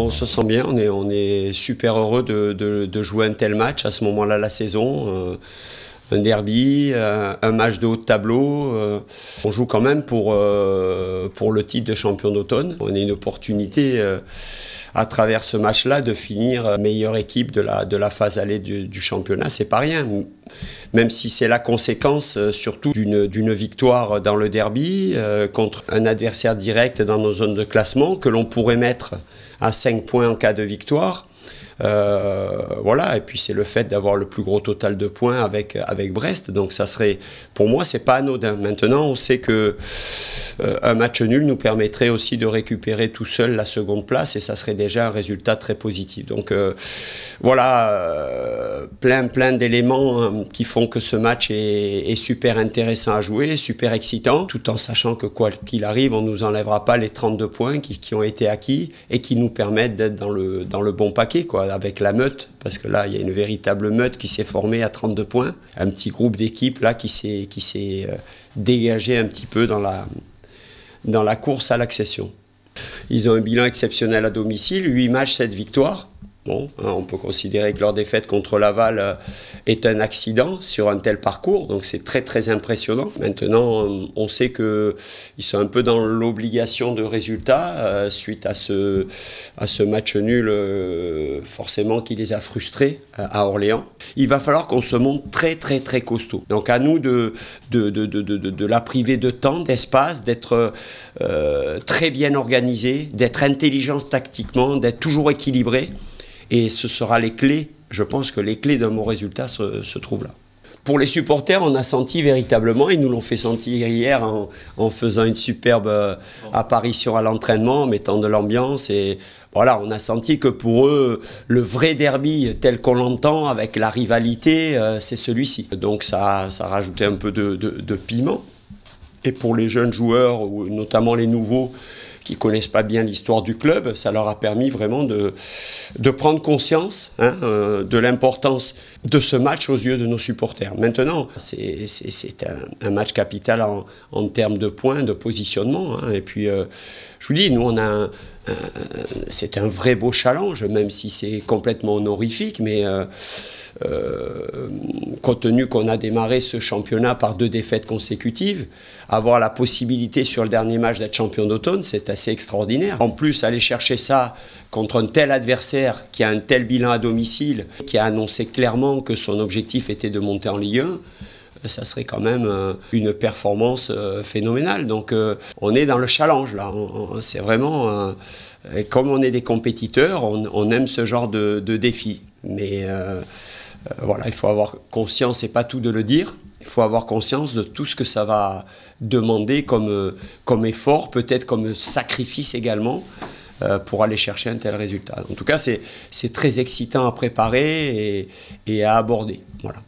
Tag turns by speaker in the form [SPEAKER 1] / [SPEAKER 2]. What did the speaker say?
[SPEAKER 1] On se sent bien, on est super heureux de jouer un tel match à ce moment-là de la saison. Un derby, un match de haut de tableau. On joue quand même pour le titre de champion d'automne. On a une opportunité à travers ce match-là de finir meilleure équipe de la phase allée du championnat. C'est pas rien, même si c'est la conséquence surtout d'une victoire dans le derby contre un adversaire direct dans nos zones de classement que l'on pourrait mettre à 5 points en cas de victoire. Voilà, et puis c'est le fait d'avoir le plus gros total de points avec Brest, donc ça serait, pour moi, c'est pas anodin. Maintenant, on sait que un match nul nous permettrait aussi de récupérer tout seul la seconde place, et ça serait déjà un résultat très positif. Donc voilà, plein d'éléments qui font que ce match est super intéressant à jouer, super excitant, tout en sachant que quoi qu'il arrive, on nous enlèvera pas les 32 points qui ont été acquis et qui nous permettent d'être dans le bon paquet, quoi, avec la meute, parce que là, il y a une véritable meute qui s'est formée à 32 points. Un petit groupe d'équipes là qui s'est dégagé un petit peu dans la course à l'accession. Ils ont un bilan exceptionnel à domicile, 8 matchs, 7 victoires. Bon, on peut considérer que leur défaite contre Laval est un accident sur un tel parcours, donc c'est très impressionnant. Maintenant, on sait qu'ils sont un peu dans l'obligation de résultat suite à ce match nul forcément qui les a frustrés à Orléans. Il va falloir qu'on se montre très costaud. Donc à nous de la priver de temps, d'espace, d'être très bien organisé, d'être intelligent tactiquement, d'être toujours équilibré. Et ce sera les clés, je pense que les clés d'un bon résultat se trouvent là. Pour les supporters, on a senti véritablement, ils nous l'ont fait sentir hier en faisant une superbe apparition à l'entraînement, en mettant de l'ambiance. Et voilà, on a senti que pour eux, le vrai derby tel qu'on l'entend, avec la rivalité, c'est celui-ci. Donc ça a rajouté un peu de piment. Et pour les jeunes joueurs, ou notamment les nouveaux, qui ne connaissent pas bien l'histoire du club, ça leur a permis vraiment de prendre conscience de l'importance de ce match aux yeux de nos supporters. Maintenant, c'est un match capital en termes de points, de positionnement. Et puis, je vous dis, nous, c'est un vrai beau challenge, même si c'est complètement honorifique, mais compte tenu qu'on a démarré ce championnat par 2 défaites consécutives, avoir la possibilité sur le dernier match d'être champion d'automne, c'est assez extraordinaire. En plus, aller chercher ça contre un tel adversaire qui a un tel bilan à domicile, qui a annoncé clairement que son objectif était de monter en Ligue 1, ça serait quand même une performance phénoménale. Donc on est dans le challenge là, c'est vraiment, comme on est des compétiteurs, on aime ce genre de défi. Mais voilà, il faut avoir conscience, et pas tout de le dire, il faut avoir conscience de tout ce que ça va demander comme effort, peut-être comme sacrifice également, pour aller chercher un tel résultat. En tout cas, c'est très excitant à préparer et à aborder. Voilà.